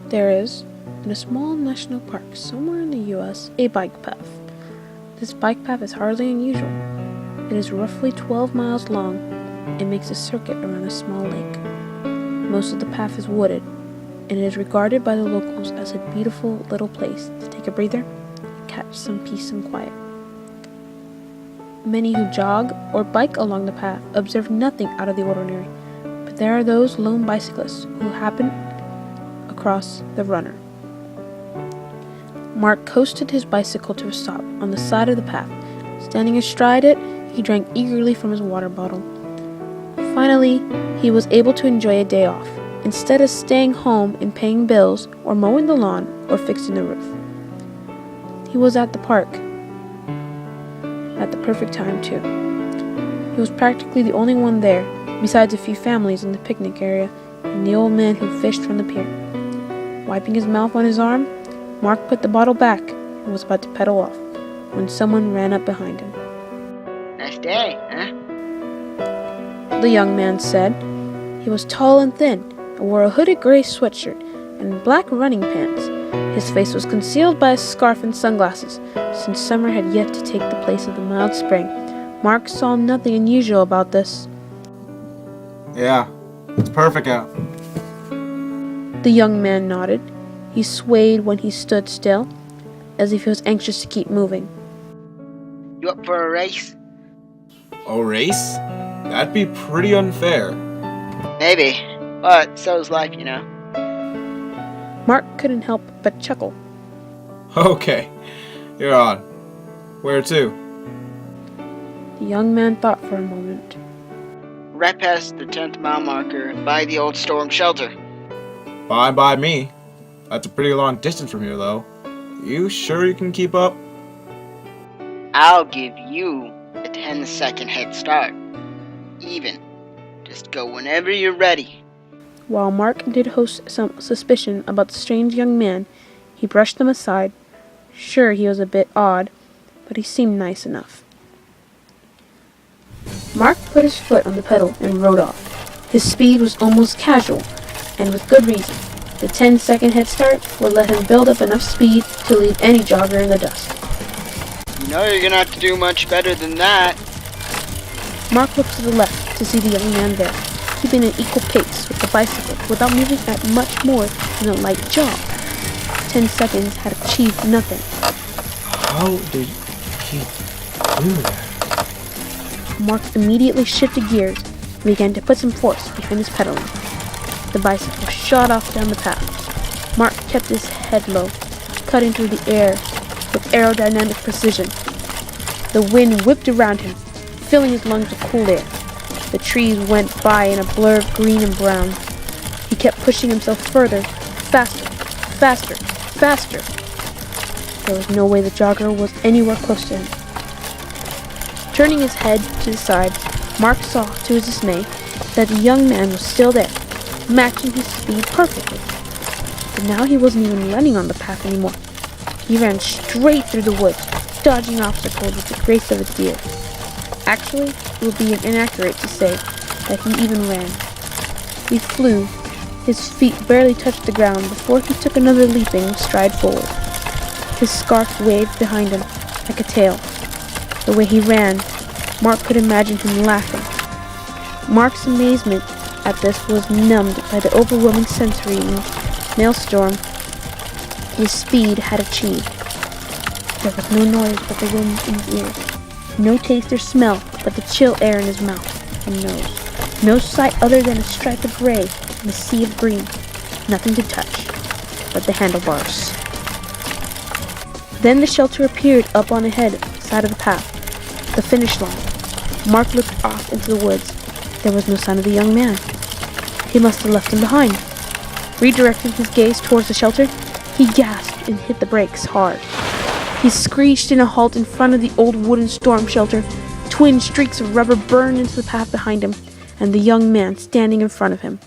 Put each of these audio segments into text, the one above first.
There is, in a small national park somewhere in the US, a bike path. This bike path is hardly unusual. It is roughly 12 miles long and makes a circuit around a small lake. Most of the path is wooded, and it is regarded by the locals as a beautiful little place to take a breather and catch some peace and quiet. Many who jog or bike along the path observe nothing out of the ordinary, but there are those lone bicyclists who happen across the runner. Mark coasted his bicycle to a stop on the side of the path. Standing astride it, he drank eagerly from his water bottle. Finally, he was able to enjoy a day off, instead of staying home and paying bills or mowing the lawn or fixing the roof. He was at the park at the perfect time, too. He was practically the only one there, besides a few families in the picnic area and the old man who fished from the pier. Wiping his mouth on his arm, Mark put the bottle back and was about to pedal off when someone ran up behind him. Nice day, huh? The young man said. He was tall and thin and wore a hooded gray sweatshirt and black running pants. His face was concealed by a scarf and sunglasses, since summer had yet to take the place of the mild spring. Mark saw nothing unusual about this. Yeah, it's perfect out. The young man nodded. He swayed when he stood still, as if he was anxious to keep moving. You up for a race? A race? That'd be pretty unfair. Maybe, but so's life, you know. Mark couldn't help but chuckle. Okay, you're on. Where to? The young man thought for a moment. Right past the 10th mile marker by the old storm shelter. Fine by me. That's a pretty long distance from here, though. You sure you can keep up? I'll give you a 10-second head start. Even. Just go whenever you're ready. While Mark did host some suspicion about the strange young man, he brushed them aside. Sure, he was a bit odd, but he seemed nice enough. Mark put his foot on the pedal and rode off. His speed was almost casual, and with good reason. The 10-second head start would let him build up enough speed to leave any jogger in the dust. You know you're gonna have to do much better than that. Mark looked to the left to see the young man there, keeping an equal pace with the bicycle without moving at much more than a light jog. 10 seconds had achieved nothing. How did he do that? Mark immediately shifted gears and began to put some force behind his pedaling. The bicycle shot off down the path. Mark kept his head low, cutting through the air with aerodynamic precision. The wind whipped around him, filling his lungs with cool air. The trees went by in a blur of green and brown. He kept pushing himself further, faster, faster, faster. There was no way the jogger was anywhere close to him. Turning his head to the side, Mark saw, to his dismay, that the young man was still there, matching his speed perfectly. But now he wasn't even running on the path anymore. He ran straight through the woods, dodging obstacles with the grace of a deer. Actually, it would be inaccurate to say that he even ran. He flew. His feet barely touched the ground before he took another leaping stride forward. His scarf waved behind him like a tail. The way he ran, Mark could imagine him laughing. Mark's amazement at this was numbed by the overwhelming sensory maelstrom his speed had achieved. There was no noise but the wind in his ears, no taste or smell but the chill air in his mouth and nose, no sight other than a stripe of gray and a sea of green, nothing to touch but the handlebars. Then the shelter appeared up on ahead side of the path, the finish line. Mark looked off into the woods. There was no sign of the young man. He must have left him behind. Redirecting his gaze towards the shelter, he gasped and hit the brakes hard. He screeched in a halt in front of the old wooden storm shelter. Twin streaks of rubber burned into the path behind him, and the young man standing in front of him.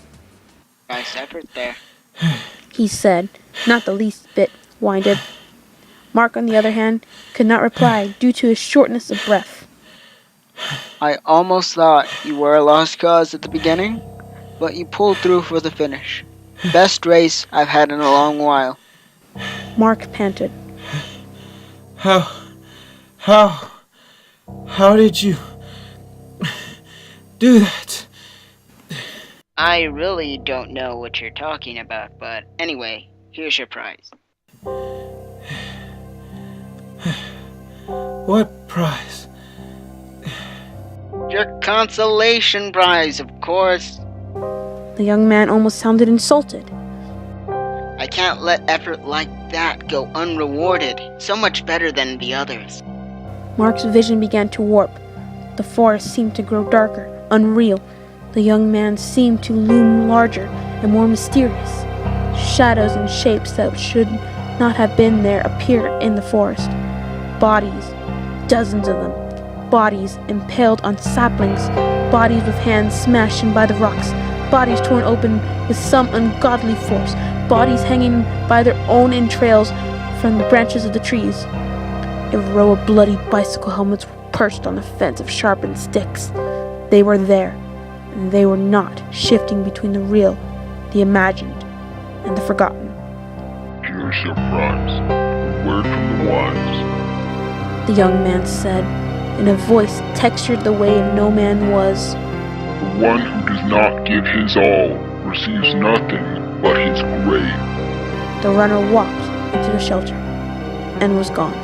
Nice effort there. He said, not the least bit winded. Mark, on the other hand, could not reply due to his shortness of breath. I almost thought you were a lost cause at the beginning, but you pulled through for the finish. Best race I've had in a long while. Mark panted. How did you do that? I really don't know what you're talking about, but anyway, here's your prize. What prize? Your consolation prize, of course. The young man almost sounded insulted. I can't let effort like that go unrewarded. So much better than the others. Mark's vision began to warp. The forest seemed to grow darker, unreal. The young man seemed to loom larger and more mysterious. Shadows and shapes that should not have been there appeared in the forest. Bodies, dozens of them. Bodies impaled on saplings. Bodies with hands smashed in by the rocks. Bodies torn open with some ungodly force. Bodies hanging by their own entrails from the branches of the trees. A row of bloody bicycle helmets were perched on the fence of sharpened sticks. They were there, and they were not shifting between the real, the imagined, and the forgotten. Here's your prize. A word from the wise. The young man said, in a voice textured the way no man was. The one who does not give his all receives nothing but his grave. The runner walked into the shelter and was gone.